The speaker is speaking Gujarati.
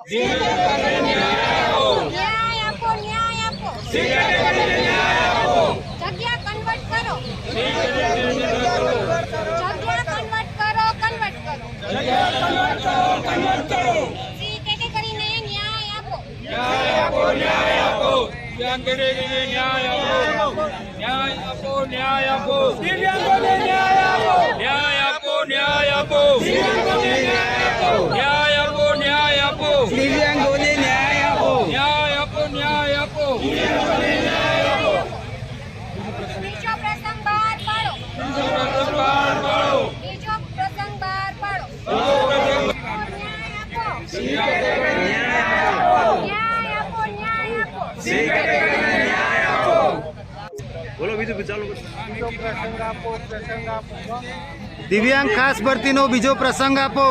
ન્યાય આપો, ન્યાય આપો. જગ્યા કન્વર્ટ કરો. જગ્યા કન્વર્ટ કરો. સી કેટેગરીને ન્યાય આપો. ન્યાય આપો, ન્યાય આપો. દિવ્યાંગોને ન્યાય આપો. ન્યાય આપો, ન્યાય આપો. દિવ્યાંગોને ન્યાય આપો. ન્યાય આપો, ન્યાય આપો. દિવ્યાંગોને ન્યાય આપો. ન્યાય આપો, ન્યાય આપો. દિવ્યાંગોને ન્યાય આપો. ન્યાય આપો, ન્યાય આપો. દિવ્યાંગોને ન્યાય આપો. બીજો પ્રસંગ બહાર પાડો. બહાર પાડો. બીજો પ્રસંગ બહાર પાડો. ન્યાય આપો. ન્યાય આપો. ન્યાય આપો, ન્યાય આપો. ન્યાય આપો. બોલો બીજું ચાલુ. પ્રસંગ આપો. દિવ્યાંગ ખાસ ભરતીનો બીજો પ્રસંગ આપો.